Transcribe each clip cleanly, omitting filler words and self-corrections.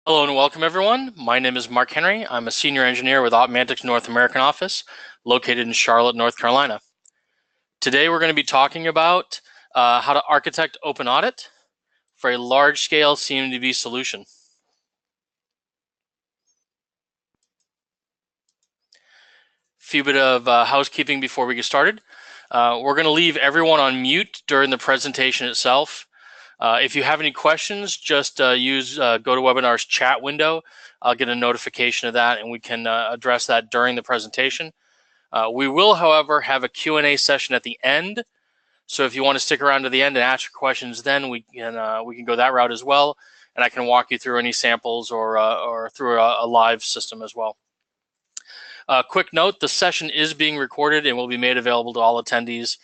Hello and welcome everyone. My name is Mark Henry. I'm a senior engineer with Auditing's North American office located in Charlotte, North Carolina. Today we're going to be talking about how to architect Open-AudIT for a large-scale CMDB solution. Few bit of housekeeping before we get started. We're going to leave everyone on mute during the presentation itself. If you have any questions, just use GoToWebinar's chat window. I'll get a notification of that and we can address that during the presentation. We will, however, have a Q&A session at the end. So if you want to stick around to the end and ask your questions, then we can go that route as well. And I can walk you through any samples or through a live system as well. Quick note, the session is being recorded and will be made available to all attendees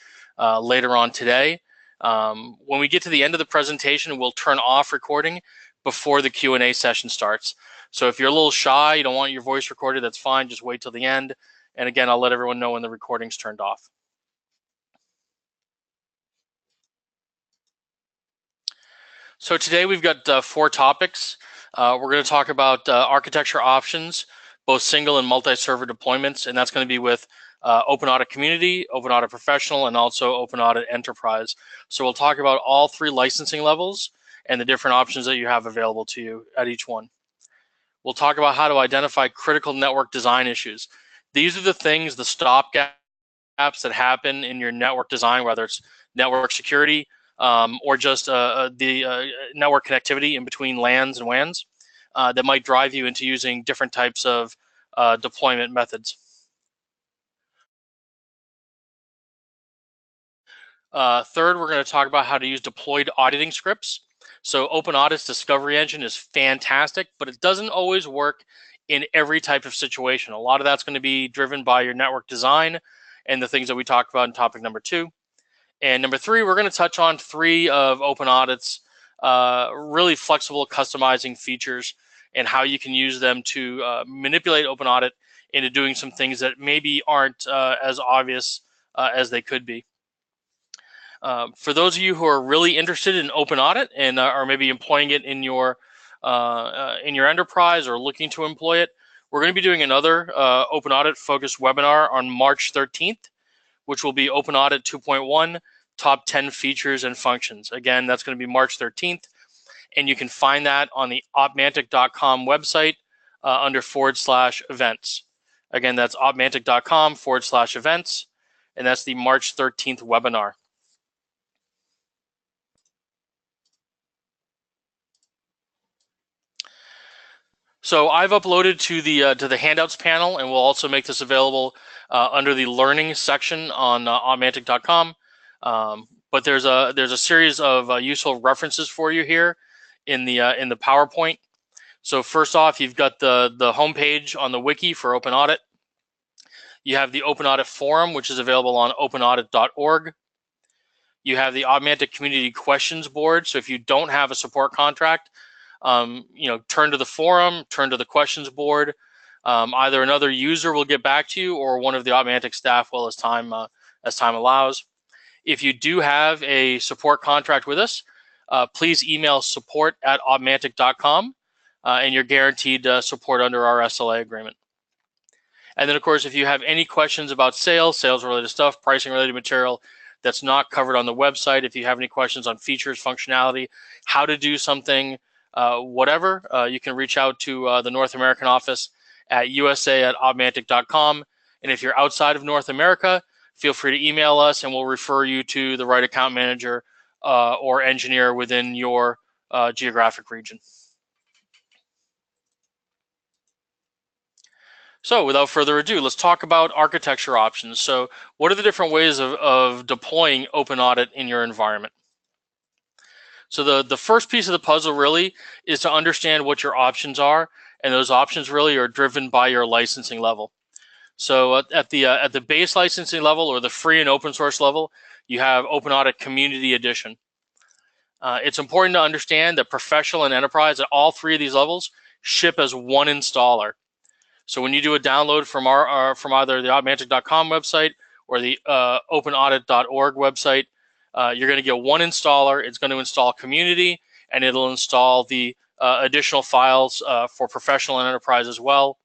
later on today. When we get to the end of the presentation, we'll turn off recording before the Q&A session starts. So if you're a little shy, you don't want your voice recorded, that's fine. Just wait till the end. And again, I'll let everyone know when the recording's turned off. So today we've got 4 topics. We're going to talk about architecture options, both single and multi-server deployments, and that's going to be with Open-AudIT Community, Open-AudIT Professional, and also Open-AudIT Enterprise. So we'll talk about all 3 licensing levels and the different options that you have available to you at each one. We'll talk about how to identify critical network design issues. These are the things, the stopgaps that happen in your network design, whether it's network security or just the network connectivity in between LANs and WANs that might drive you into using different types of deployment methods. Third, we're going to talk about how to use deployed auditing scripts. So Open-AudIT's discovery engine is fantastic, but it doesn't always work in every type of situation. A lot of that's going to be driven by your network design and the things that we talked about in topic number 2. And number 3, we're going to touch on 3 of Open-AudIT's really flexible customizing features and how you can use them to manipulate Open-AudIT into doing some things that maybe aren't as obvious as they could be. For those of you who are really interested in Open-AudIT and are maybe employing it in your enterprise or looking to employ it, we're going to be doing another Open-AudIT focused webinar on March 13th, which will be Open-AudIT 2.1, top 10 features and functions. Again, that's going to be March 13th, and you can find that on the opmantic.com website under /events. Again, that's opmantic.com /events, and that's the March 13th webinar. So I've uploaded to the handouts panel, and we'll also make this available under the learning section on opmantic.com. But there's a series of useful references for you here in the PowerPoint. So first off, you've got the homepage on the wiki for Open-AudIT. You have the Open-AudIT forum, which is available on openaudit.org. You have the Auditing Community Questions board. So if you don't have a support contract, turn to the forum, turn to the questions board. Either another user will get back to you, or one of the Auditing staff will as time allows. If you do have a support contract with us, please email support@auditing.com, and you're guaranteed support under our SLA agreement. And then, of course, if you have any questions about sales-related stuff, pricing-related material that's not covered on the website, if you have any questions on features, functionality, how to do something, whatever, you can reach out to the North American office at usa@auditing.com. And if you're outside of North America, feel free to email us and we'll refer you to the right account manager or engineer within your geographic region. So without further ado, let's talk about architecture options. So what are the different ways of deploying Open-AudIT in your environment? So the first piece of the puzzle really is to understand what your options are, and those options really are driven by your licensing level. So at the base licensing level, or the free and open source level, you have Open-AudIT Community Edition. It's important to understand that professional and enterprise at all 3 of these levels ship as one installer. So when you do a download from from either the opmantic.com website or the openaudit.org website, you're going to get one installer. It's going to install Community, and it'll install the additional files for professional and enterprise as well.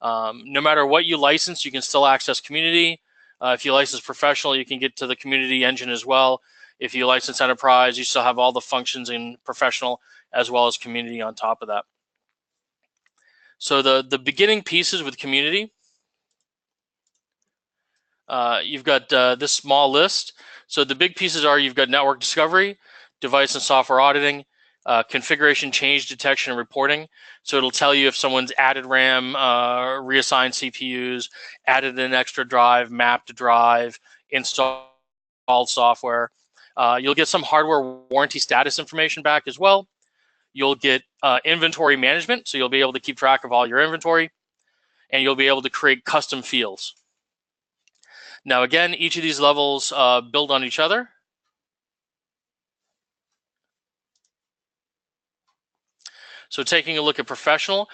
No matter what you license, you can still access community. If you license professional, you can get to the community engine as well. If you license enterprise, you still have all the functions in professional as well as community on top of that. So the beginning pieces with community, you've got this small list. So the big pieces are you've got network discovery, device and software auditing, configuration change detection and reporting. So it'll tell you if someone's added RAM, reassigned CPUs, added an extra drive, mapped a drive, installed software. You'll get some hardware warranty status information back as well. You'll get inventory management, so you'll be able to keep track of all your inventory, and you'll be able to create custom fields. Now, again, each of these levels build on each other. So taking a look at professional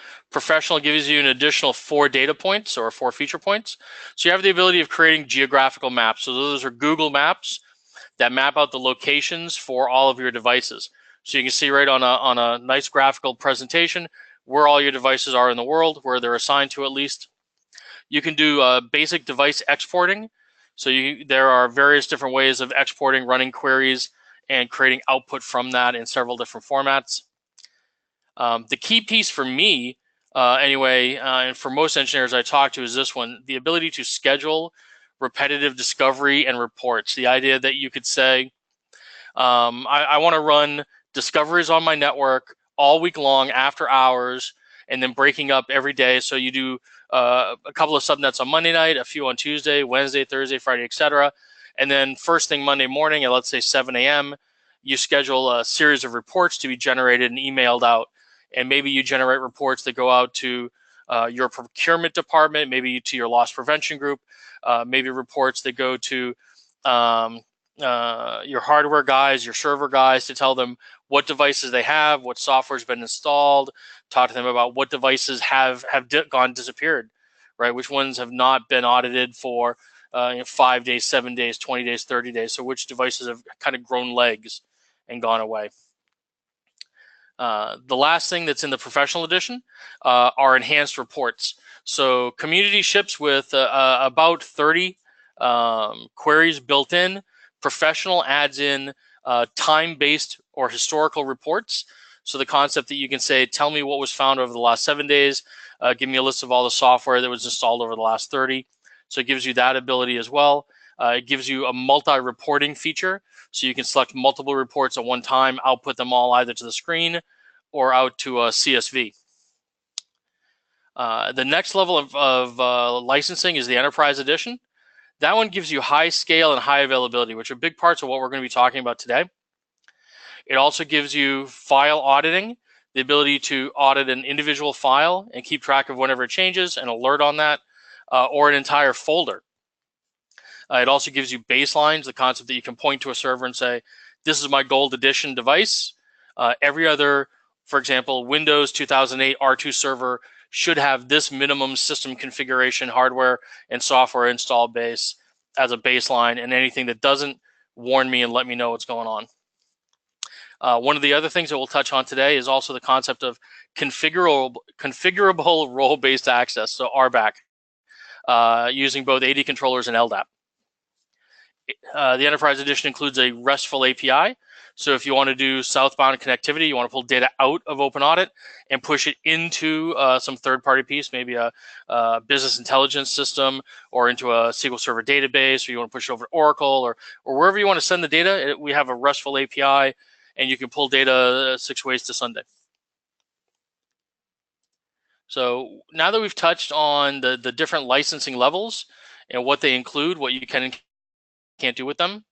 gives you an additional 4 data points or 4 feature points. So you have the ability of creating geographical maps. So those are Google Maps that map out the locations for all of your devices. So you can see right on a nice graphical presentation where all your devices are in the world, where they're assigned to at least. You can do basic device exporting. So there are various different ways of exporting, running queries, and creating output from that in several different formats. The key piece for me, anyway, and for most engineers I talk to is this one, the ability to schedule repetitive discovery and reports. The idea that you could say, I want to run discoveries on my network all week long after hours, and then breaking up every day. So you do a couple of subnets on Monday night, a few on Tuesday, Wednesday, Thursday, Friday, etc. And then first thing Monday morning at, let's say, 7 a.m., you schedule a series of reports to be generated and emailed out. And maybe you generate reports that go out to your procurement department, maybe to your loss prevention group, maybe reports that go to your hardware guys, your server guys, to tell them what devices they have, what software's been installed, talk to them about what devices have disappeared, right? Which ones have not been audited for 5 days, 7 days, 20 days, 30 days. So which devices have kind of grown legs and gone away. The last thing that's in the professional edition are enhanced reports. So community ships with about 30 queries built in. Professional adds in time-based or historical reports. So the concept that you can say, tell me what was found over the last 7 days, give me a list of all the software that was installed over the last 30. So it gives you that ability as well. It gives you a multi-reporting feature. So you can select multiple reports at one time, output them all either to the screen or out to a CSV. The next level of licensing is the Enterprise Edition. That one gives you high scale and high availability, which are big parts of what we're going to be talking about today. It also gives you file auditing, the ability to audit an individual file and keep track of whenever it changes and alert on that, or an entire folder. It also gives you baselines, the concept that you can point to a server and say, this is my gold edition device. Every other, for example, Windows 2008 R2 server should have this minimum system configuration, hardware and software install base as a baseline, and anything that doesn't, warn me and let me know what's going on. One of the other things that we'll touch on today is also the concept of configurable role-based access, so RBAC, using both AD controllers and LDAP. The Enterprise Edition includes a RESTful API. So if you want to do southbound connectivity, you want to pull data out of Open-AudIT and push it into some third-party piece, maybe a business intelligence system, or into a SQL Server database, or you want to push it over to Oracle, or wherever you want to send the data, we have a RESTful API, and you can pull data 6 ways to Sunday. So now that we've touched on the different licensing levels and what they include, what you can and can't do with them,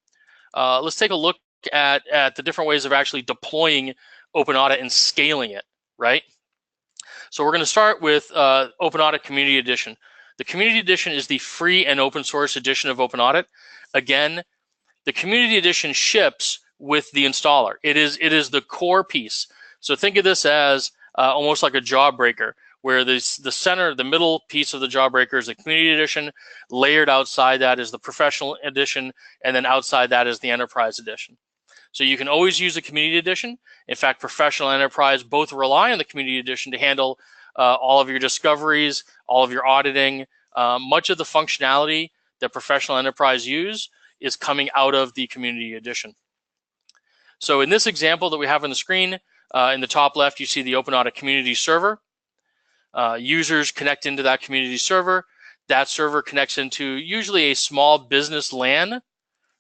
let's take a look at the different ways of actually deploying Open-AudIT and scaling it, right? So we're going to start with Open-AudIT Community Edition. The Community Edition is the free and open source edition of Open-AudIT. Again, the Community Edition ships with the installer. It is the core piece. So think of this as almost like a jawbreaker, where the center, the middle piece of the jawbreaker is the Community Edition, layered outside that is the Professional Edition, and then outside that is the Enterprise Edition. So you can always use the Community Edition. In fact, Professional and Enterprise both rely on the Community Edition to handle all of your discoveries, all of your auditing. Much of the functionality that Professional Enterprise use is coming out of the Community Edition. So in this example that we have on the screen, in the top left, you see the Open-AudIT community server. Users connect into that community server. That server connects into usually a small business LAN,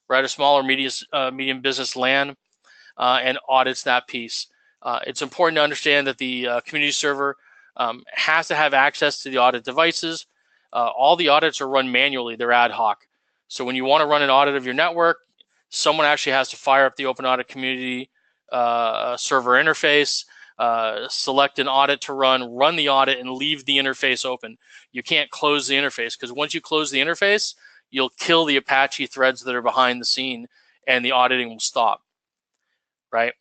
right? A small or medium business LAN, and audits that piece. It's important to understand that the community server has to have access to the audit devices. All the audits are run manually. They're ad hoc. So when you want to run an audit of your network, someone actually has to fire up the Open-AudIT community server interface, select an audit to run the audit, and leave the interface open. You can't close the interface, because once you close the interface, you'll kill the Apache threads that are behind the scene, and the auditing will stop, right?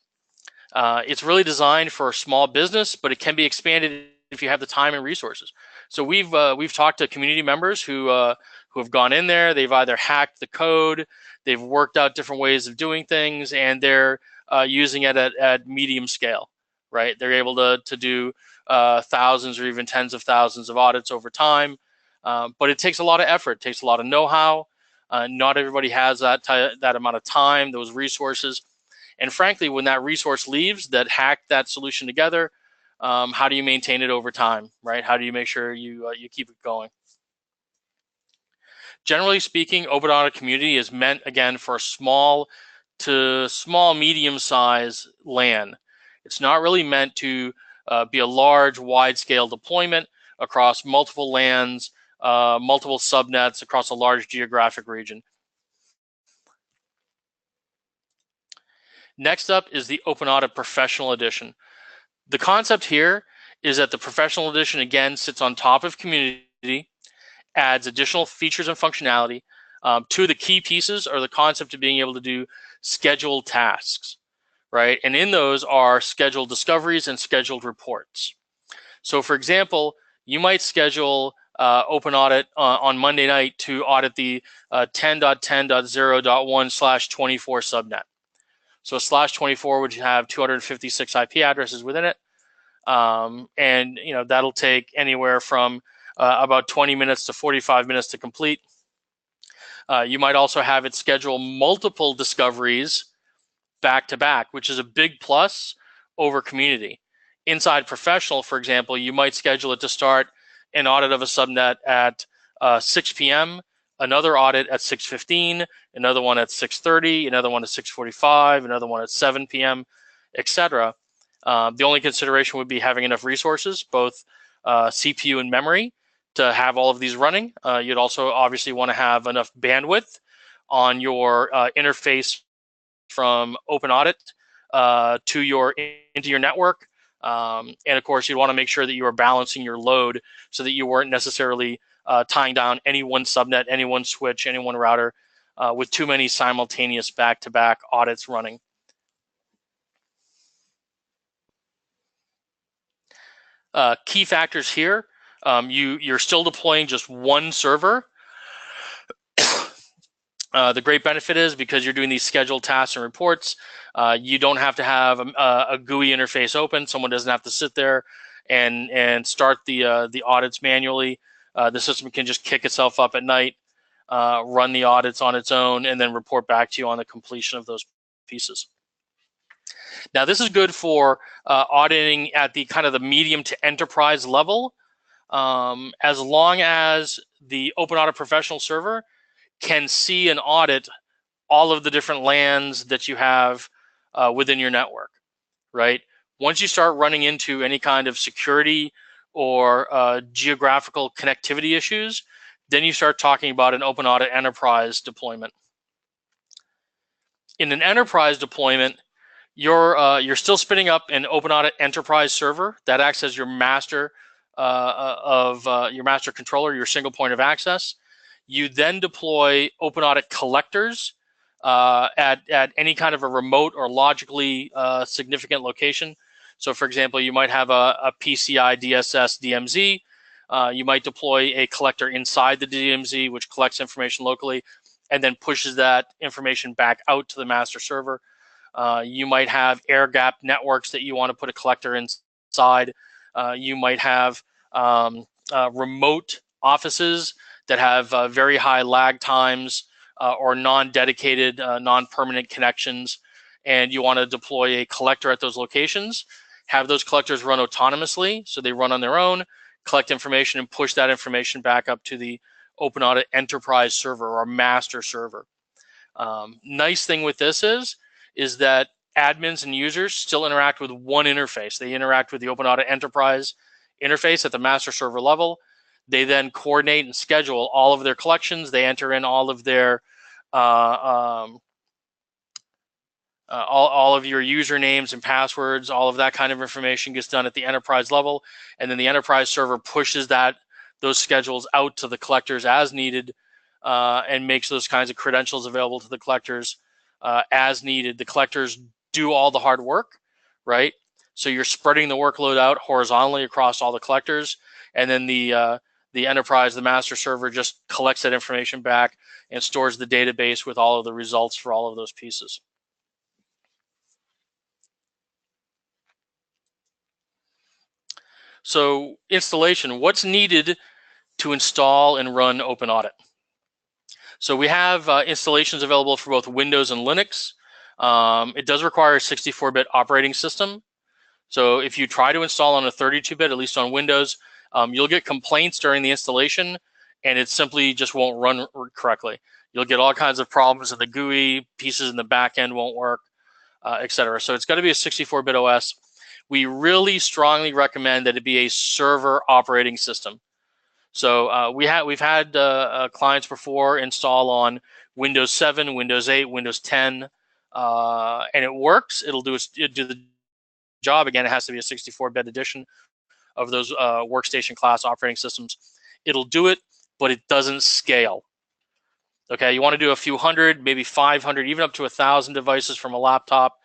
It's really designed for a small business, but it can be expanded if you have the time and resources. So we've talked to community members who have gone in there. They've either hacked the code, they've worked out different ways of doing things, and they're using it at medium scale, right? They're able to do thousands or even tens of thousands of audits over time, but it takes a lot of effort. It takes a lot of know-how. Not everybody has that amount of time, those resources. And frankly, when that resource leaves that hacked that solution together, how do you maintain it over time, right? How do you make sure you keep it going? Generally speaking, Open-AudIT Community is meant, again, for a small to medium-size LAN. It's not really meant to be a large, wide-scale deployment across multiple LANs, multiple subnets across a large geographic region. Next up is the Open-AudIT Professional Edition. The concept here is that the Professional Edition, again, sits on top of Community, adds additional features and functionality. Two of the key pieces are the concept of being able to do scheduled tasks, right? And in those are scheduled discoveries and scheduled reports. So for example, you might schedule Open-AudIT on Monday night to audit the 10.10.0.1/24 subnet. So a /24 would have 256 IP addresses within it. And that'll take anywhere from about 20 minutes to 45 minutes to complete. You might also have it schedule multiple discoveries back to back, which is a big plus over Community. Inside Professional, for example, you might schedule it to start an audit of a subnet at 6 p.m., another audit at 6:15, another one at 6:30, another one at 6:45, another one at 7 p.m., etc. The only consideration would be having enough resources, both CPU and memory, to have all of these running. You'd also obviously want to have enough bandwidth on your interface from Open-AudIT into your network. And of course, you'd want to make sure that you are balancing your load so that you weren't necessarily tying down any one subnet, any one switch, any one router with too many simultaneous back-to-back audits running. Key factors here, you're still deploying just one server. The great benefit is because you're doing these scheduled tasks and reports, you don't have to have a GUI interface open. Someone doesn't have to sit there and start the audits manually. The system can just kick itself up at night, run the audits on its own, and then report back to you on the completion of those pieces. Now, this is good for auditing at the kind of the medium to enterprise level, as long as the Open-AudIT Professional server can see and audit all of the different LANs that you have within your network, right? Once you start running into any kind of security or geographical connectivity issues, then you start talking about an Open-AudIT Enterprise deployment. In an enterprise deployment, you're still spinning up an Open-AudIT Enterprise server that acts as your master your master controller, your single point of access. You then deploy Open-AudIT collectors at any kind of a remote or logically significant location. So for example, you might have a PCI DSS DMZ. You might deploy a collector inside the DMZ, which collects information locally and then pushes that information back out to the master server. You might have air-gapped networks that you want to put a collector inside. You might have remote offices that have very high lag times or non-dedicated, non-permanent connections, and you want to deploy a collector at those locations. Have those collectors run autonomously, so they run on their own, collect information, and push that information back up to the Open-AudIT enterprise server or master server. Nice thing with this is that admins and users still interact with one interface. They interact with the Open-AudIT enterprise interface at the master server level. They then coordinate and schedule all of their collections. They enter in all of their all of your usernames and passwords. All of that kind of information gets done at the enterprise level, and then the enterprise server pushes those schedules out to the collectors as needed, and makes those kinds of credentials available to the collectors as needed. The collectors do all the hard work, right? So you're spreading the workload out horizontally across all the collectors, and then the enterprise, the master server, just collects that information back and stores the database with all of the results for all of those pieces. So installation, what's needed to install and run Open-AudIT? So we have installations available for both Windows and Linux. It does require a 64-bit operating system. So if you try to install on a 32-bit, at least on Windows, you'll get complaints during the installation, and it simply just won't run correctly. You'll get all kinds of problems in the GUI, pieces in the back end won't work, etc. So it's got to be a 64-bit OS. We really strongly recommend that it be a server operating system. So we've had clients before install on Windows 7, Windows 8, Windows 10, and it works. It'll do the job. Again, it has to be a 64-bit edition of those workstation class operating systems. It'll do it, but it doesn't scale. Okay, you want to do a few hundred, maybe 500, even up to 1,000 devices from a laptop,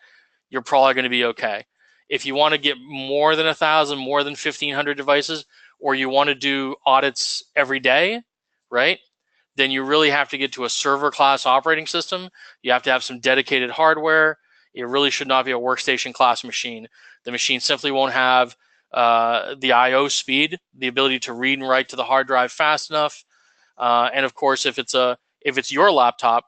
you're probably going to be okay. If you want to get more than 1,000, more than 1,500 devices, or you want to do audits every day, right? Then you really have to get to a server class operating system. You have to have some dedicated hardware. It really should not be a workstation class machine. The machine simply won't have the I/O speed, the ability to read and write to the hard drive fast enough. And of course, if it's your laptop,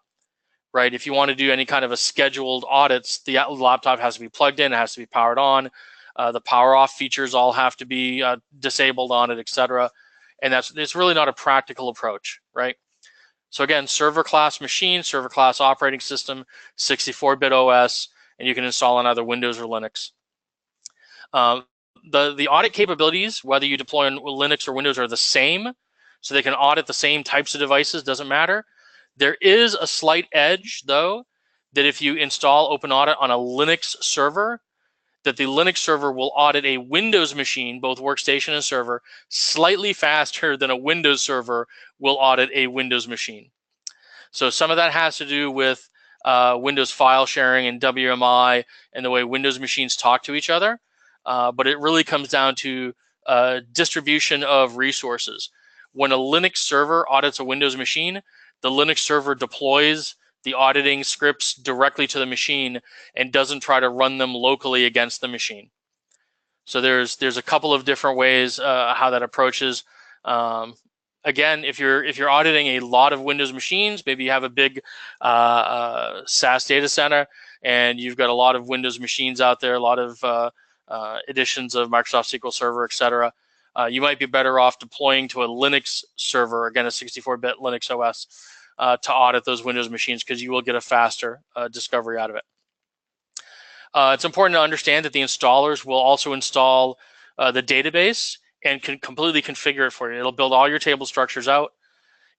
right? If you want to do any kind of a scheduled audits, the laptop has to be plugged in, it has to be powered on. The power off features all have to be disabled on it, etc. And it's really not a practical approach, right? So again, server class machine, server class operating system, 64-bit OS, and you can install on either Windows or Linux. The audit capabilities, whether you deploy on Linux or Windows, are the same. So they can audit the same types of devices, doesn't matter. There is a slight edge, though, that if you install Open-AudIT on a Linux server, that the Linux server will audit a Windows machine, both workstation and server, slightly faster than a Windows server will audit a Windows machine. So some of that has to do with Windows file sharing and WMI and the way Windows machines talk to each other. But it really comes down to distribution of resources. When a Linux server audits a Windows machine, the Linux server deploys the auditing scripts directly to the machine and doesn't try to run them locally against the machine. So there's a couple of different ways how that approaches. Again, if you're auditing a lot of Windows machines, maybe you have a big SaaS data center and you've got a lot of Windows machines out there, a lot of editions of Microsoft SQL Server, etc. You might be better off deploying to a Linux server, again, a 64-bit Linux OS, to audit those Windows machines, because you will get a faster discovery out of it. It's important to understand that the installers will also install the database and can completely configure it for you. It'll build all your table structures out.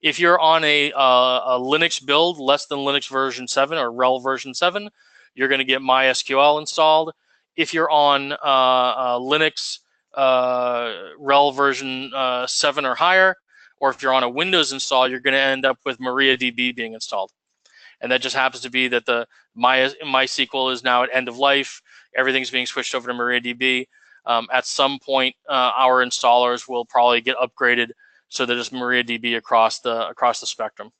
If you're on a Linux build, less than Linux version 7 or RHEL version 7, you're going to get MySQL installed. If you're on Linux RHEL version 7 or higher, or if you're on a Windows install, you're going to end up with MariaDB being installed. And that just happens to be that the MySQL is now at end of life. Everything's being switched over to MariaDB. At some point, our installers will probably get upgraded so that it's MariaDB across the spectrum.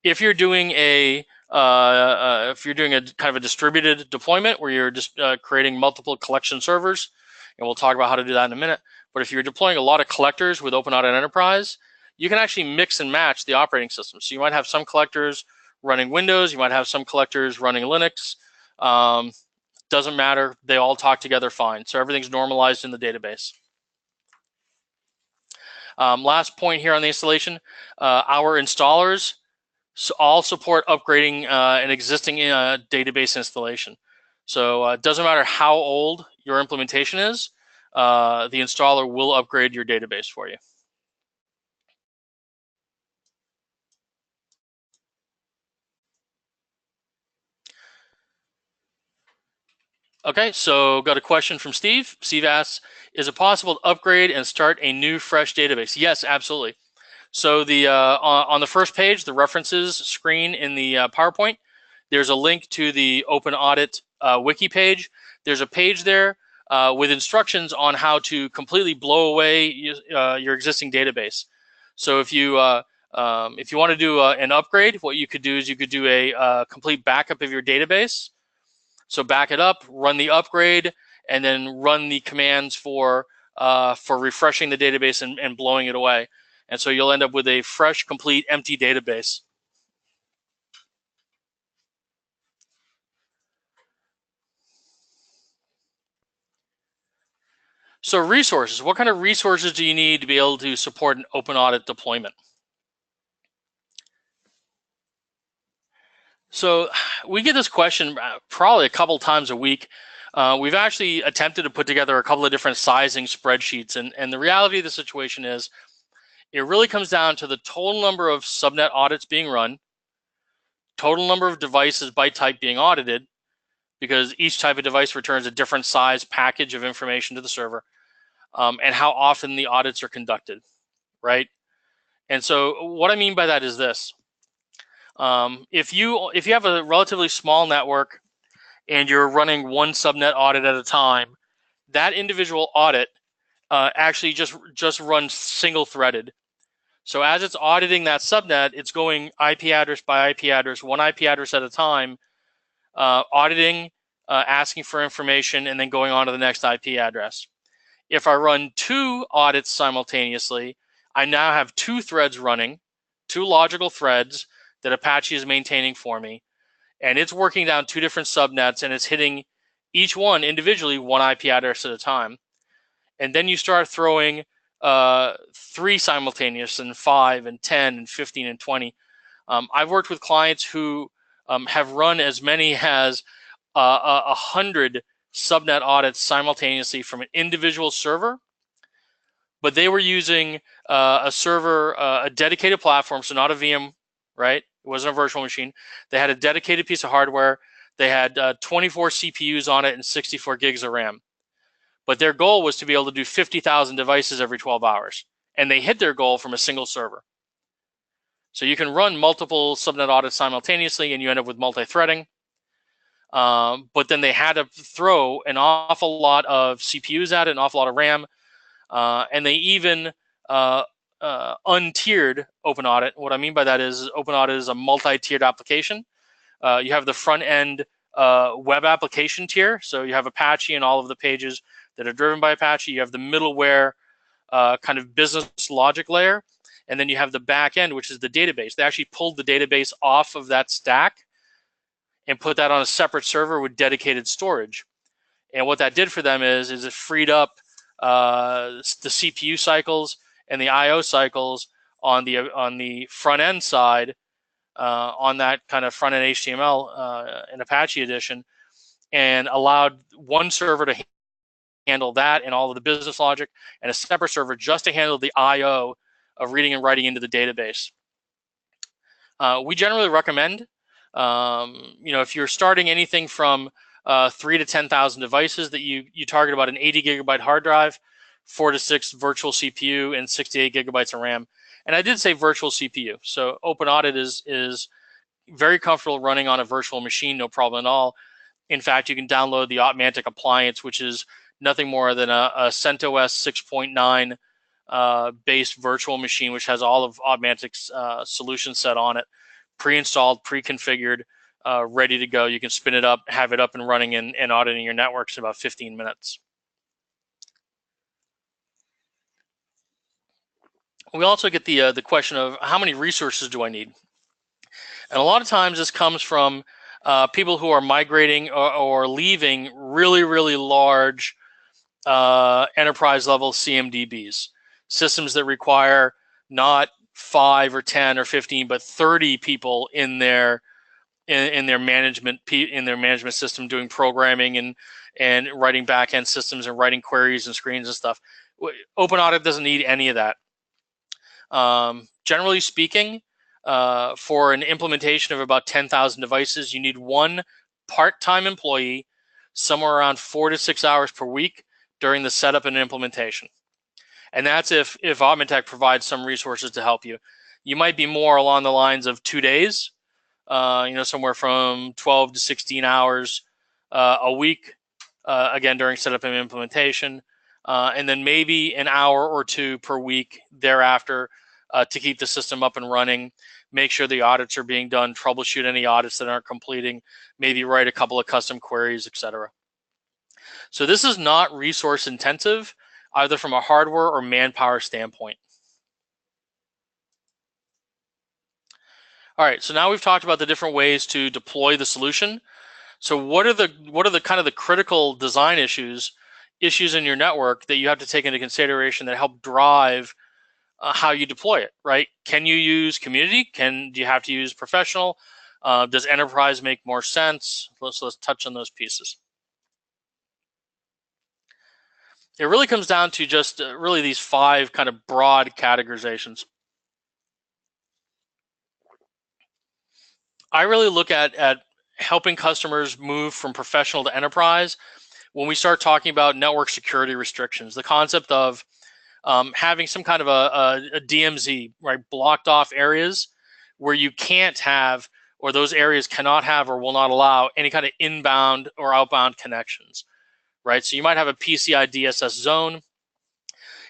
If you're doing a if you're doing a kind of a distributed deployment where you're just creating multiple collection servers, and we'll talk about how to do that in a minute. But if you're deploying a lot of collectors with Open-AudIT Enterprise, you can actually mix and match the operating system. So you might have some collectors running Windows, you might have some collectors running Linux. Doesn't matter, they all talk together fine. So everything's normalized in the database. Last point here on the installation, our installers all support upgrading an existing database installation. So it doesn't matter how old your implementation is, the installer will upgrade your database for you. Okay, so got a question from Steve. Steve asks, is it possible to upgrade and start a new fresh database? Yes, absolutely. So the on the first page, the references screen in the PowerPoint, there's a link to the Open-AudIT wiki page. There's a page there with instructions on how to completely blow away your existing database. So if you want to do an upgrade, what you could do is you could do a complete backup of your database. So back it up, run the upgrade, and then run the commands for refreshing the database and blowing it away. And so you'll end up with a fresh, complete, empty database. So resources, what kind of resources do you need to be able to support an Open-AudIT deployment? So we get this question probably a couple times a week. We've actually attempted to put together a couple of different sizing spreadsheets. And the reality of the situation is it really comes down to the total number of subnet audits being run, total number of devices by type being audited, because each type of device returns a different size package of information to the server, and how often the audits are conducted, right? And so what I mean by that is this. If you have a relatively small network and you're running one subnet audit at a time, that individual audit actually just runs single threaded. So as it's auditing that subnet, it's going IP address by IP address, one IP address at a time, auditing, asking for information, and then going on to the next IP address. If I run two audits simultaneously, I now have two threads running, two logical threads that Apache is maintaining for me, and it's working down two different subnets, and it's hitting each one individually one IP address at a time. And then you start throwing 3 simultaneous, and 5, and 10, and 15, and 20. I've worked with clients who have run as many as 100 subnet audits simultaneously from an individual server, but they were using a server, a dedicated platform, so not a VM, right? It wasn't a virtual machine. They had a dedicated piece of hardware. They had 24 CPUs on it and 64 gigs of RAM. But their goal was to be able to do 50,000 devices every 12 hours. And they hit their goal from a single server. So you can run multiple subnet audits simultaneously and you end up with multi-threading. But then they had to throw an awful lot of CPUs at it, an awful lot of RAM. And they even untiered Open-AudIT. What I mean by that is Open-AudIT is a multi-tiered application. You have the front end web application tier. So you have Apache and all of the pages that are driven by Apache. You have the middleware kind of business logic layer. And then you have the back end, which is the database. They actually pulled the database off of that stack and put that on a separate server with dedicated storage. And what that did for them is it freed up the CPU cycles and the I/O cycles on the front end side, on that kind of front end HTML in Apache Edition, and allowed one server to handle that and all of the business logic, and a separate server just to handle the I/O of reading and writing into the database. We generally recommend, if you're starting anything from 3 to 10,000 devices, that you target about an 80 gigabyte hard drive, 4 to 6 virtual CPU, and 68 gigabytes of RAM. And I did say virtual CPU. So Open-AudIT is very comfortable running on a virtual machine, no problem at all. In fact, you can download the Automantic appliance, which is nothing more than a CentOS 6.9 based virtual machine, which has all of Automantic's solution set on it. pre-installed, pre-configured, ready to go. You can spin it up, have it up and running and auditing your networks in about 15 minutes. We also get the question of how many resources do I need? And a lot of times this comes from people who are migrating or leaving really, really large enterprise level CMDBs, systems that require not 5 or 10 or 15, but 30 people in their management system doing programming and writing backend systems and writing queries and screens and stuff. Open-AudIT doesn't need any of that. Generally speaking, for an implementation of about 10,000 devices, you need one part-time employee, somewhere around 4 to 6 hours per week during the setup and implementation. And that's if Augmentech provides some resources to help you. You might be more along the lines of 2 days, somewhere from 12 to 16 hours a week, again, during setup and implementation, and then maybe an hour or two per week thereafter to keep the system up and running, make sure the audits are being done, troubleshoot any audits that aren't completing, maybe write a couple of custom queries, etc. So this is not resource intensive, either from a hardware or manpower standpoint. All right, so now we've talked about the different ways to deploy the solution. So what are the kind of the critical design issues in your network that you have to take into consideration that help drive how you deploy it, right? Can you use community? Do you have to use professional? Does enterprise make more sense? Let's touch on those pieces. It really comes down to just really these 5 kind of broad categorizations. I really look at helping customers move from professional to enterprise when we start talking about network security restrictions. The concept of having some kind of a DMZ, right? Blocked off areas where you can't have, or those areas cannot have or will not allow any kind of inbound or outbound connections, right? So you might have a PCI DSS zone.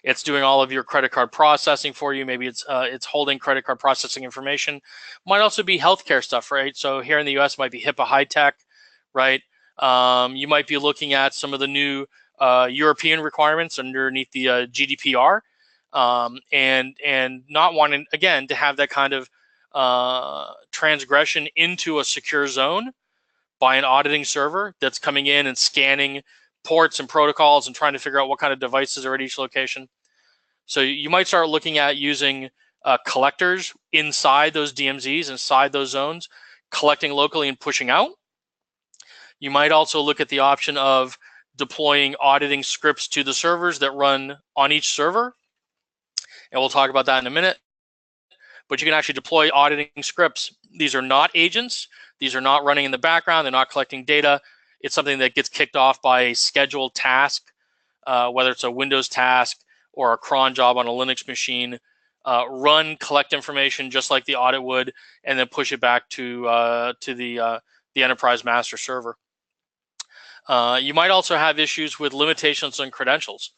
It's doing all of your credit card processing for you. Maybe it's holding credit card processing information. Might also be healthcare stuff, right? So here in the US, it might be HIPAA high tech, right? You might be looking at some of the new European requirements underneath the GDPR, and not wanting, again, to have that kind of transgression into a secure zone by an auditing server that's coming in and scanning ports and protocols and trying to figure out what kind of devices are at each location. So you might start looking at using collectors inside those DMZs, inside those zones, collecting locally and pushing out. You might also look at the option of deploying auditing scripts to the servers that run on each server. And we'll talk about that in a minute. But you can actually deploy auditing scripts. These are not agents. These are not running in the background. They're not collecting data. It's something that gets kicked off by a scheduled task, whether it's a Windows task or a cron job on a Linux machine. Run, collect information just like the audit would, and then push it back to the enterprise master server. You might also have issues with limitations on credentials.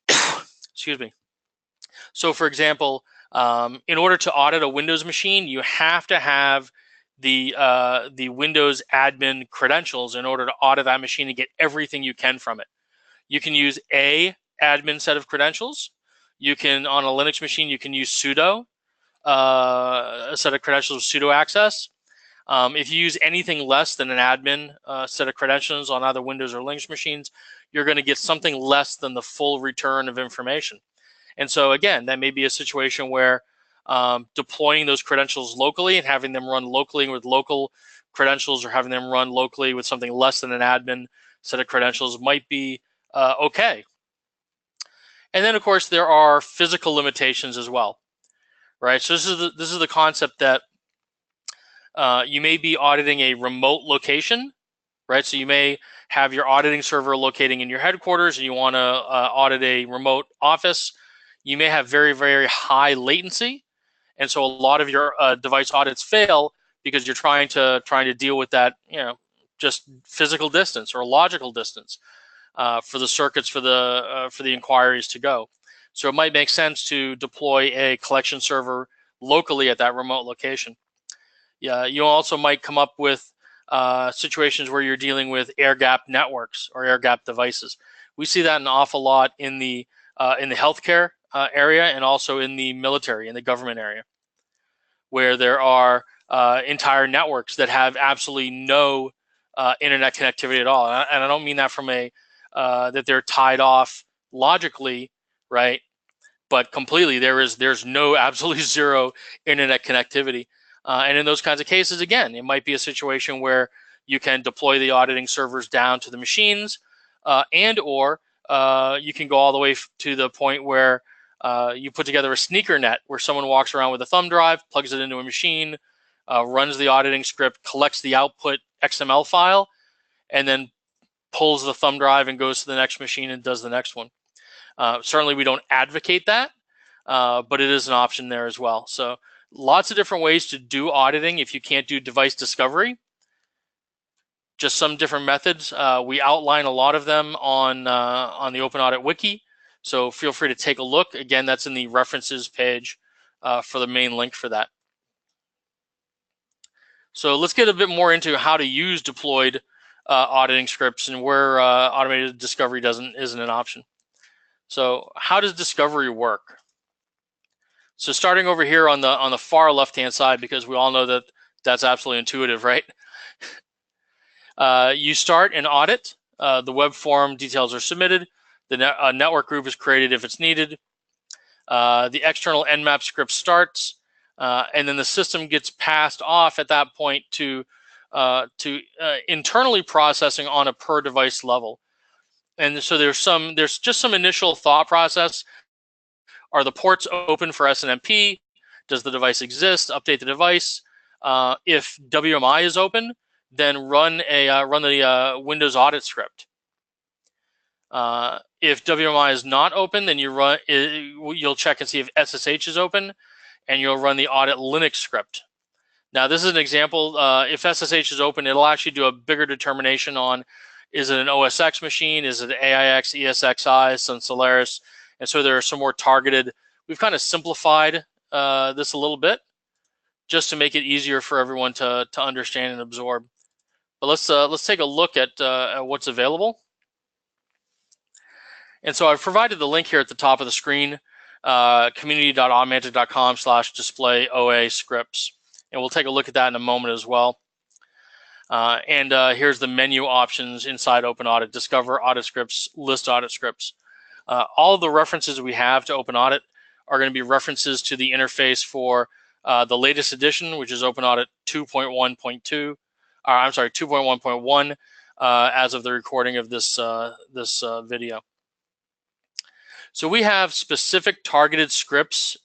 Excuse me. So, for example, in order to audit a Windows machine, you have to have the Windows admin credentials in order to audit that machine and get everything you can from it. You can use a admin set of credentials. You can, on a Linux machine, you can use sudo, a set of credentials with sudo access. If you use anything less than an admin set of credentials on either Windows or Linux machines, you're going to get something less than the full return of information. And so again, that may be a situation where deploying those credentials locally and having them run locally with local credentials, or having them run locally with something less than an admin set of credentials might be okay. And then, of course, there are physical limitations as well, right? So this is the concept that you may be auditing a remote location, right? So you may have your auditing server locating in your headquarters and you want to audit a remote office. You may have very, very high latency. And so a lot of your device audits fail because you're trying to deal with that, just physical distance or logical distance for the circuits, for the inquiries to go. So it might make sense to deploy a collection server locally at that remote location. You also might come up with situations where you're dealing with air-gapped networks or air-gapped devices. We see that an awful lot in the healthcare area and also in the military, in the government area, where there are entire networks that have absolutely no internet connectivity at all. And I don't mean that from a that they're tied off logically, right? But completely, there's no absolutely zero internet connectivity. And in those kinds of cases, again, it might be a situation where you can deploy the auditing servers down to the machines, and or you can go all the way to the point where you put together a sneaker net where someone walks around with a thumb drive, plugs it into a machine, runs the auditing script, collects the output XML file, and then pulls the thumb drive and goes to the next machine and does the next one. Certainly, we don't advocate that, but it is an option there as well. So lots of different ways to do auditing if you can't do device discovery. Just some different methods. We outline a lot of them on the Open-AudIT wiki, so feel free to take a look. Again, that's in the references page for the main link for that. So let's get a bit more into how to use deployed auditing scripts and where automated discovery isn't an option. So how does discovery work? So starting over here on the far left-hand side, because we all know that that's absolutely intuitive, right? You start an audit. The web form details are submitted. The network group is created if it's needed. The external Nmap script starts, and then the system gets passed off at that point to internally processing on a per device level. And so there's just some initial thought process. Are the ports open for SNMP? Does the device exist? Update the device. If WMI is open, then run the Windows audit script. If WMI is not open, then you'll check and see if SSH is open, and you'll run the audit Linux script. Now, this is an example. If SSH is open, it'll actually do a bigger determination on, is it an OSX machine? Is it AIX, ESXi, Sun Solaris? And so there are some more targeted. We've kind of simplified this a little bit just to make it easier for everyone to understand and absorb. But let's take a look at what's available. And so I've provided the link here at the top of the screen, community.audimantic.com/display OA scripts. And we'll take a look at that in a moment as well. Here's the menu options inside Open-AudIT: discover audit scripts, list audit scripts. All of the references we have to Open-AudIT are going to be references to the interface for the latest edition, which is Open-AudIT 2.1.2. I'm sorry, 2.1.1 as of the recording of this video. So we have specific targeted scripts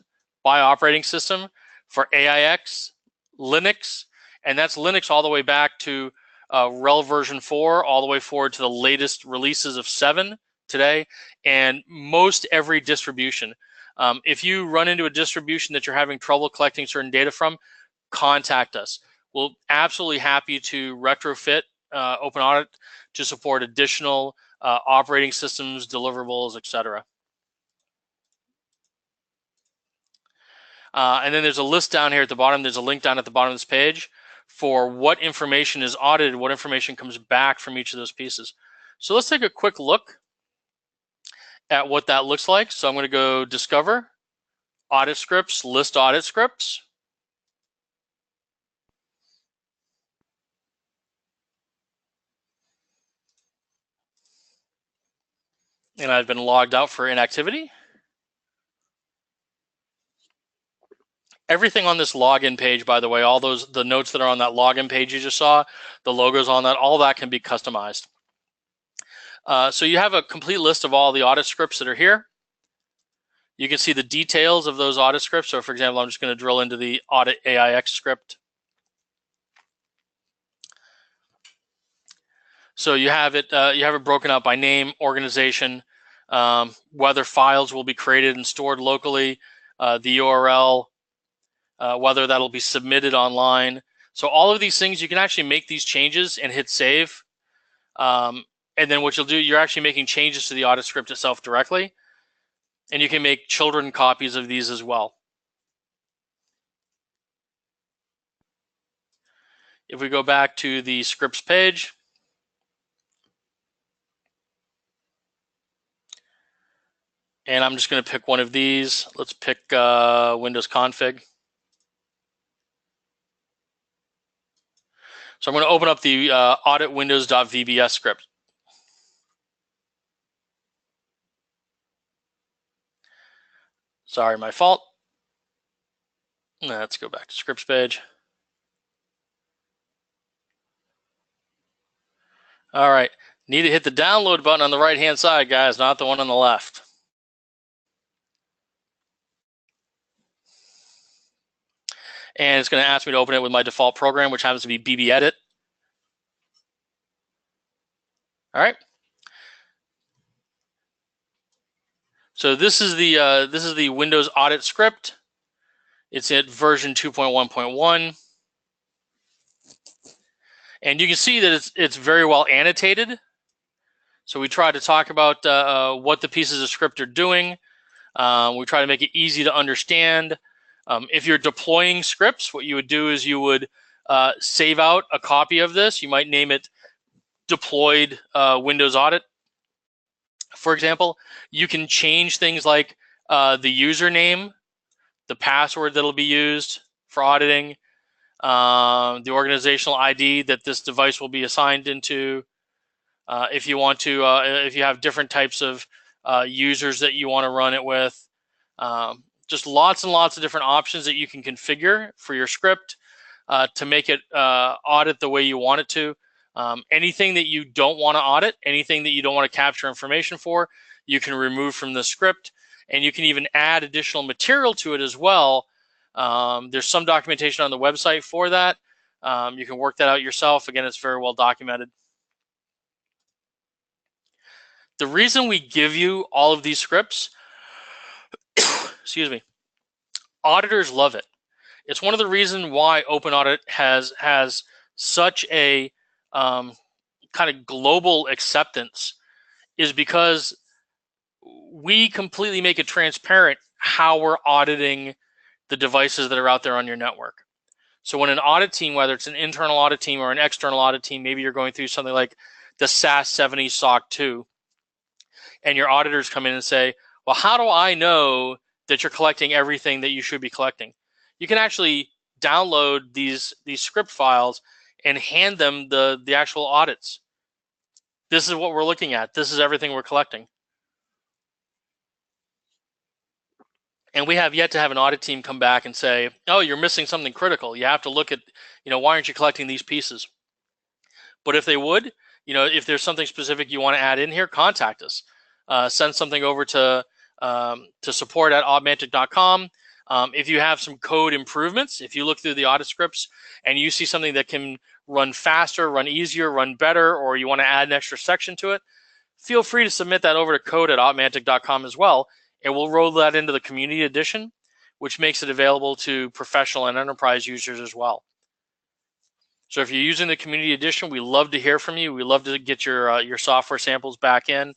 by operating system for AIX, Linux, and that's Linux all the way back to RHEL version 4, all the way forward to the latest releases of 7 today, and most every distribution. If you run into a distribution that you're having trouble collecting certain data from, contact us. We're absolutely happy to retrofit Open-AudIT to support additional operating systems, deliverables, etc. And then there's a list down here at the bottom. There's a link down at the bottom of this page for what information is audited, what information comes back from each of those pieces. So let's take a quick look at what that looks like. So I'm going to go discover, audit scripts, list audit scripts. And I've been logged out for inactivity. Everything on this login page, by the way, all the notes that are on that login page you just saw, the logos on that, all that can be customized. So you have a complete list of all the audit scripts that are here. You can see the details of those audit scripts. So for example, I'm just going to drill into the audit AIX script. So you have it broken out by name, organization, whether files will be created and stored locally, the URL, whether that'll be submitted online. So all of these things, you can actually make these changes and hit save. And then what you'll do, you're actually making changes to the audit script itself directly. And you can make children copies of these as well. if we go back to the scripts page, and I'm just going to pick one of these. Let's pick Windows config. So I'm going to open up the audit windows.vbs script. Sorry, my fault. Let's go back to scripts page. All right, need to hit the download button on the right-hand side, guys, not the one on the left. And it's going to ask me to open it with my default program, which happens to be BB-Edit. All right. So this is the Windows audit script. It's at version 2.1.1, and you can see that it's very well annotated. So we try to talk about what the pieces of script are doing. We try to make it easy to understand. If you're deploying scripts, what you would do is you would save out a copy of this. You might name it deployed Windows audit. For example, you can change things like the username, the password that'll be used for auditing, the organizational ID that this device will be assigned into. If you want to, if you have different types of users that you want to run it with, just lots and lots of different options that you can configure for your script to make it audit the way you want it to. Anything that you don't want to audit, anything that you don't want to capture information for, you can remove from the script, and you can even add additional material to it as well. There's some documentation on the website for that. You can work that out yourself. Again, it's very well documented. The reason we give you all of these scripts, excuse me, auditors love it. It's one of the reasons why Open-AudIT has such a kind of global acceptance, is because we completely make it transparent how we're auditing the devices that are out there on your network. So when an audit team, whether it's an internal audit team or an external audit team, maybe you're going through something like the SAS 70 SOC 2, and your auditors come in and say, well, how do I know that you're collecting everything that you should be collecting? You can actually download these script files and hand them the actual audits. This is what we're looking at. This is everything we're collecting. And we have yet to have an audit team come back and say, oh, you're missing something critical. You have to look at, why aren't you collecting these pieces? But if they would, if there's something specific you want to add in here, contact us. Send something over to support@auditing.com. If you have some code improvements, if you look through the audit scripts and you see something that can run faster, run easier, run better, or you want to add an extra section to it, feel free to submit that over to code@auditing.com as well, and we'll roll that into the community edition, which makes it available to professional and enterprise users as well. So if you're using the community edition, we love to hear from you. We love to get your software samples back in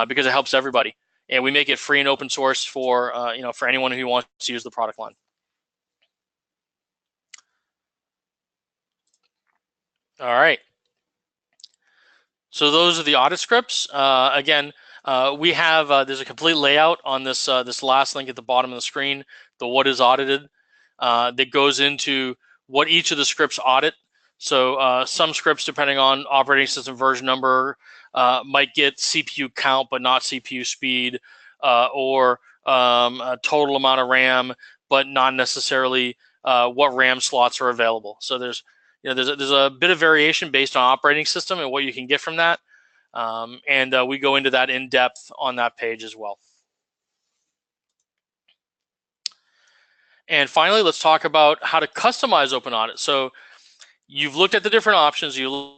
because it helps everybody, and we make it free and open source for for anyone who wants to use the product line. All right. So those are the audit scripts. Again, we have there's a complete layout on this this last link at the bottom of the screen, the what is audited, that goes into what each of the scripts audit. So some scripts, depending on operating system version number, might get CPU count but not CPU speed, or a total amount of RAM, but not necessarily what RAM slots are available. So there's a bit of variation based on operating system and what you can get from that, and we go into that in depth on that page as well. And finally, let's talk about how to customize Open-AudIT. So you've looked at the different options. You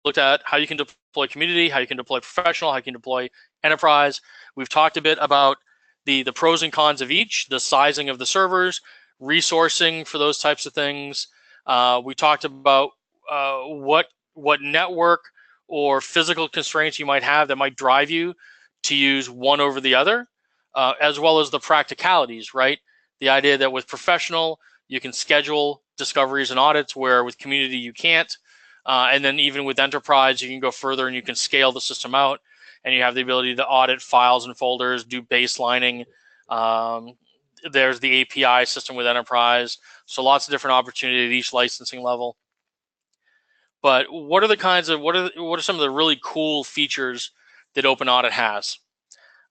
looked at how you can deploy community, how you can deploy professional, how you can deploy enterprise. We've talked a bit about the pros and cons of each, the sizing of the servers, resourcing for those types of things. We talked about what network or physical constraints you might have that might drive you to use one over the other, as well as the practicalities, right? The idea that with professional, you can schedule discoveries and audits, where with community you can't. And then even with enterprise, you can go further and you can scale the system out, and you have the ability to audit files and folders, do baselining. There's the API system with enterprise. So lots of different opportunity at each licensing level. But what are some of the really cool features that Open-AudIT has?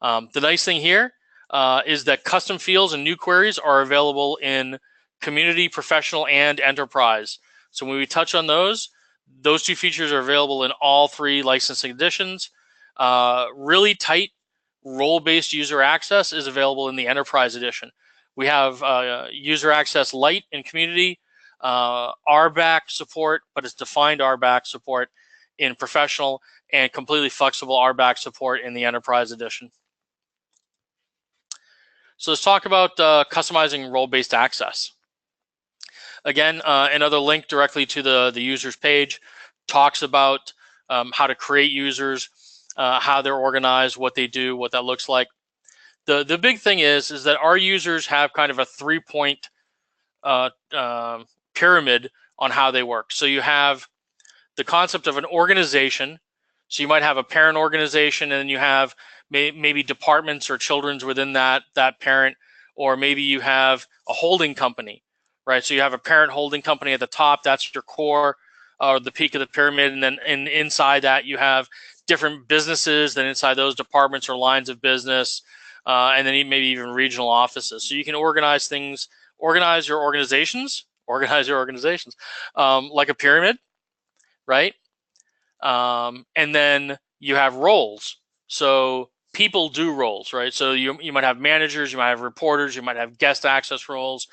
The nice thing here is that custom fields and new queries are available in community, professional, and enterprise. So when we touch on those two features are available in all 3 licensing editions. Really tight role-based user access is available in the enterprise edition. We have user access light in community, RBAC support, but it's defined RBAC support in professional, and completely flexible RBAC support in the enterprise edition. So let's talk about customizing role-based access. Again, another link directly to the users page talks about how to create users, how they're organized, what they do, what that looks like. The big thing is that our users have kind of a 3-point pyramid on how they work. So you have the concept of an organization. So you might have a parent organization, and then you have maybe departments or children's within that parent, or maybe you have a holding company, right? So you have a parent holding company at the top. That's your core, or the peak of the pyramid, and then inside that you have different businesses. Then inside those departments or lines of business, and then maybe even regional offices. So you can organize things, organize your organizations like a pyramid, right? And then you have roles. So people do roles, right? So you might have managers, you might have reporters, you might have guest access roles,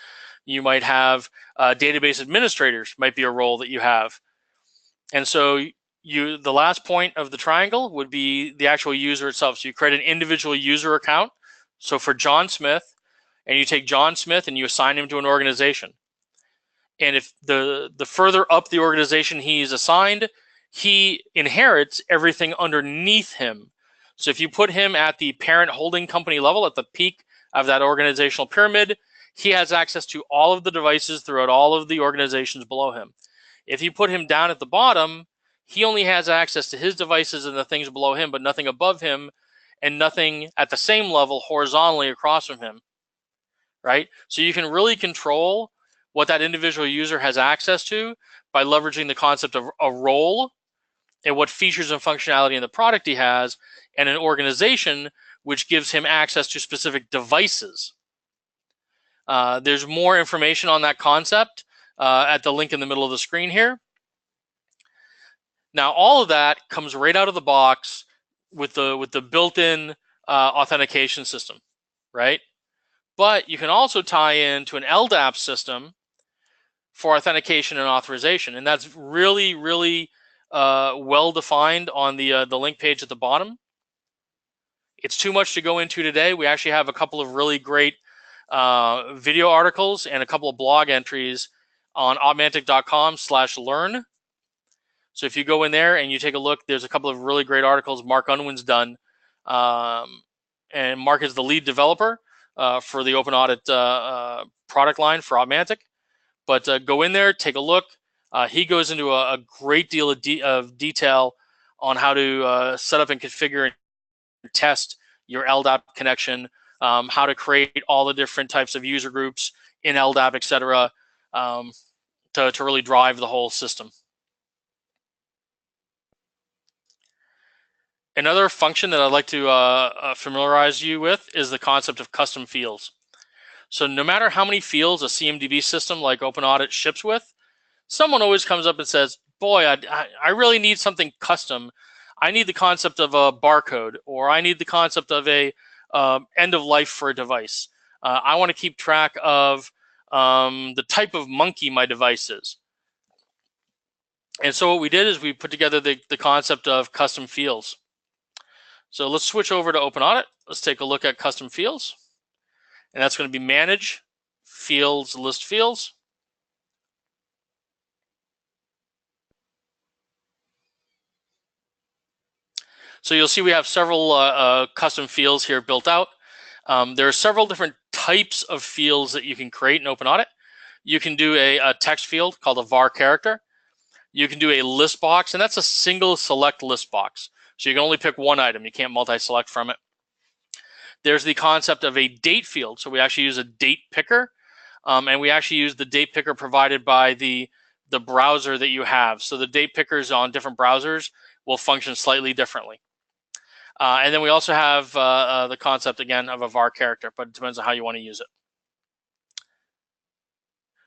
you might have database administrators might be a role that you have. And so the last point of the triangle would be the actual user itself. So you create an individual user account. So for John Smith, and you take John Smith and you assign him to an organization. And if the further up the organization he's assigned, he inherits everything underneath him. So if you put him at the parent holding company level, at the peak of that organizational pyramid, he has access to all of the devices throughout all of the organizations below him. If you put him down at the bottom, he only has access to his devices and the things below him, but nothing above him, and nothing at the same level horizontally across from him, right? So you can really control what that individual user has access to by leveraging the concept of a role and what features and functionality in the product he has, and an organization which gives him access to specific devices. There's more information on that concept at the link in the middle of the screen here. Now, all of that comes right out of the box with the built-in authentication system, right? But you can also tie into an LDAP system for authentication and authorization, and that's really, really well defined on the link page at the bottom. It's too much to go into today. We actually have a couple of really great video articles and a couple of blog entries on Auditing.com/learn. So if you go in there and you take a look, there's a couple of really great articles Mark Unwin's done, and Mark is the lead developer for the Open-AudIT product line for Auditing. But go in there, take a look. He goes into a great deal of detail on how to set up and configure and test your LDAP connection, how to create all the different types of user groups in LDAP, etc., to really drive the whole system. Another function that I'd like to familiarize you with is the concept of custom fields. So no matter how many fields a CMDB system like Open-AudIT ships with, someone always comes up and says, boy, I really need something custom. I need the concept of a barcode, or I need the concept of a end of life for a device. I want to keep track of the type of monkey my device is. And so what we did is we put together the concept of custom fields. So let's switch over to Open-AudIT. Let's take a look at custom fields. And that's going to be manage, fields, list fields. So you'll see we have several custom fields here built out. There are several different types of fields that you can create in Open-AudIT. You can do a text field called a var character. You can do a list box, and that's a single select list box. So you can only pick one item. You can't multi-select from it. There's the concept of a date field. So we actually use a date picker, and we actually use the date picker provided by the browser that you have. So the date pickers on different browsers will function slightly differently. And then we also have the concept, again, of a var character, but it depends on how you want to use it.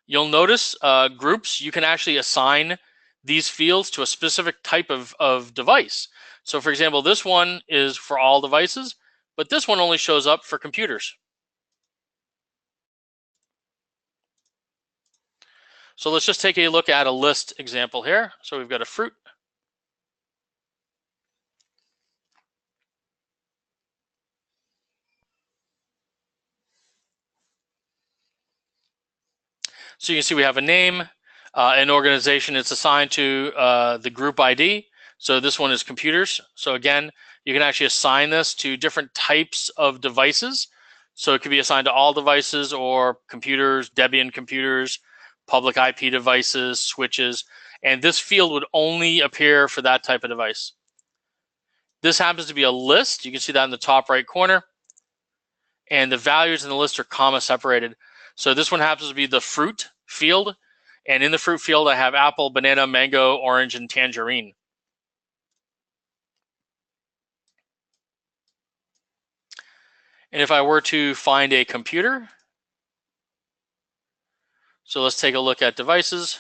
You'll notice groups, you can actually assign these fields to a specific type of device. So for example, this one is for all devices, but this one only shows up for computers. So let's just take a look at a list example here. So we've got a fruit. So you can see we have a name, an organization. It's assigned to the group ID. So this one is computers. So again, you can actually assign this to different types of devices. So it could be assigned to all devices or computers, Debian computers, public IP devices, switches, and this field would only appear for that type of device. This happens to be a list. You can see that in the top right corner. And the values in the list are comma separated. So this one happens to be the fruit field. And in the fruit field, I have apple, banana, mango, orange, and tangerine. And if I were to find a computer, so let's take a look at devices.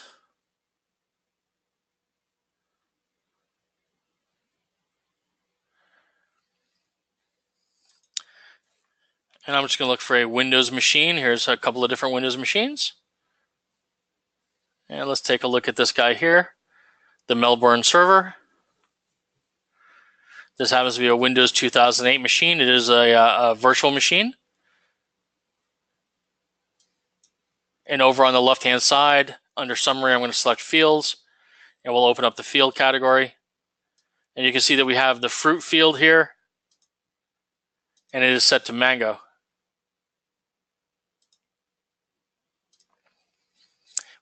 And I'm just going to look for a Windows machine. Here's a couple of different Windows machines. And let's take a look at this guy here, the Melbourne server. This happens to be a Windows 2008 machine. It is a virtual machine. And over on the left-hand side, under Summary, I'm going to select Fields, and we'll open up the field category. And you can see that we have the fruit field here, and it is set to mango.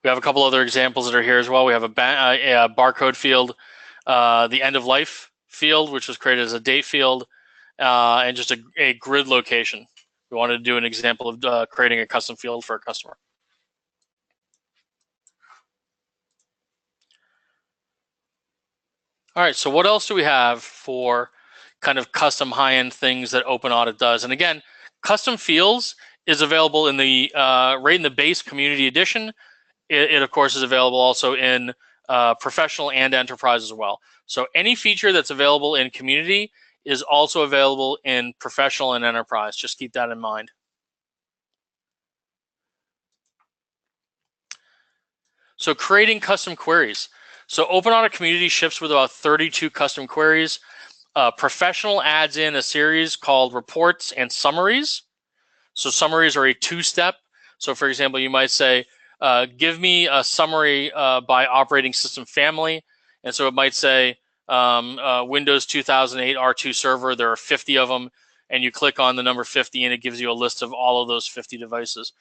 We have a couple other examples that are here as well. We have a barcode field, the end of life field, which was created as a date field, and just a grid location. We wanted to do an example of creating a custom field for a customer. All right, so what else do we have for kind of custom high-end things that Open-AudIT does? And again, custom fields is available in the right in the base community edition. It of course is available also in professional and enterprise as well. So any feature that's available in community is also available in professional and enterprise. Just keep that in mind. So creating custom queries. So Open-AudIT community ships with about 32 custom queries. Professional adds in a series called reports and summaries. So summaries are a two-step. So for example, you might say, give me a summary by operating system family. And so it might say Windows 2008 R2 server, there are 50 of them, and you click on the number 50 and it gives you a list of all of those 50 devices.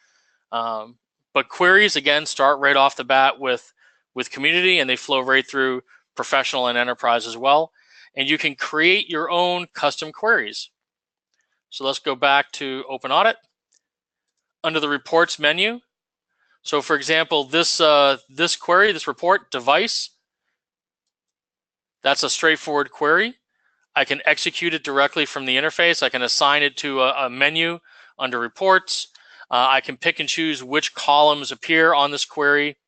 But queries, again, start right off the bat with community, and they flow right through professional and enterprise as well. And you can create your own custom queries. So let's go back to Open-AudIT. Under the reports menu, so for example, this query, this report, device, that's a straightforward query. I can execute it directly from the interface. I can assign it to a menu under reports. I can pick and choose which columns appear on this query.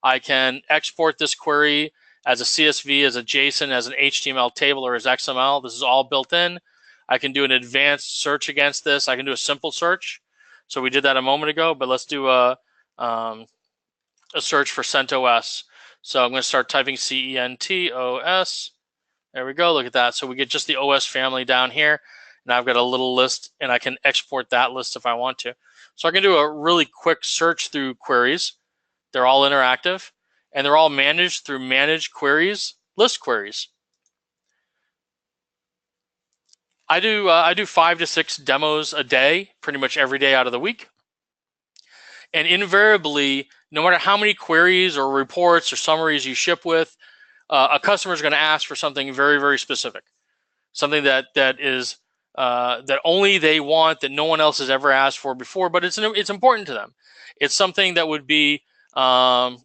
I can export this query as a CSV, as a JSON, as an HTML table, or as XML. This is all built in. I can do an advanced search against this. I can do a simple search. So we did that a moment ago, but let's do a search for CentOS. So I'm going to start typing CENTOS. There we go. Look at that. So we get just the OS family down here. And I've got a little list, and I can export that list if I want to. So I can do a really quick search through queries. They're all interactive, and they're all managed through Manage Queries, List Queries. I do 5 to 6 demos a day, pretty much every day out of the week. And invariably, no matter how many queries or reports or summaries you ship with, a customer is going to ask for something very, very specific, something that is that only they want, that no one else has ever asked for before, but it's important to them. It's something that would be that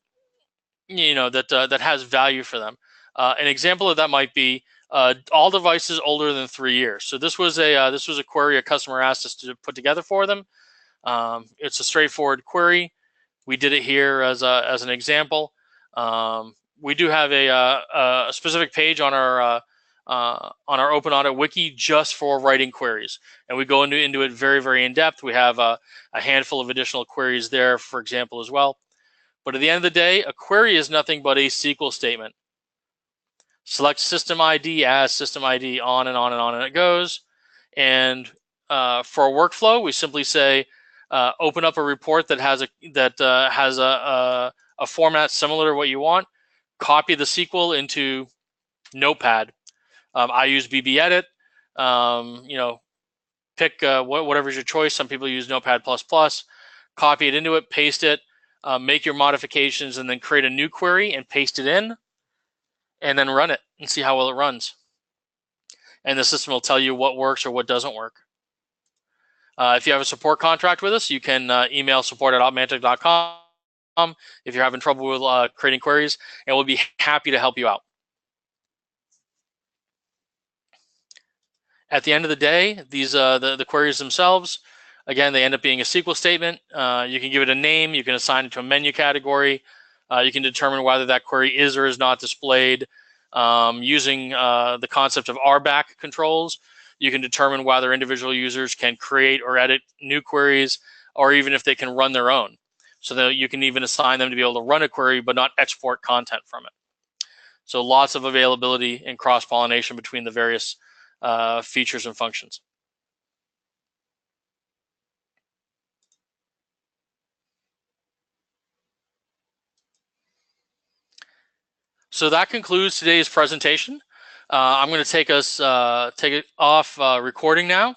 has value for them. An example of that might be all devices older than 3 years. So this was a query a customer asked us to put together for them. It's a straightforward query. We did it here as an example. We do have a specific page on our Open-AudIT wiki just for writing queries, and we go into it very, very in depth. We have a handful of additional queries there, for example, as well. But at the end of the day, a query is nothing but a SQL statement. Select system ID as system ID, on and on and on, and it goes. And for a workflow, we simply say, open up a report that has a format similar to what you want. Copy the SQL into Notepad. I use BB-Edit. Pick whatever's your choice. Some people use Notepad++. Copy it into it, paste it, make your modifications, and then create a new query and paste it in, and then run it and see how well it runs. And the system will tell you what works or what doesn't work. If you have a support contract with us, you can email support@auditing.com if you're having trouble with creating queries, and we'll be happy to help you out. At the end of the day, these the queries themselves, again, they end up being a SQL statement. You can give it a name. You can assign it to a menu category. You can determine whether that query is or is not displayed. Using the concept of RBAC controls, you can determine whether individual users can create or edit new queries, or even if they can run their own. So that you can even assign them to be able to run a query but not export content from it. So lots of availability and cross-pollination between the various features and functions. So that concludes today's presentation. I'm going to take it off recording now,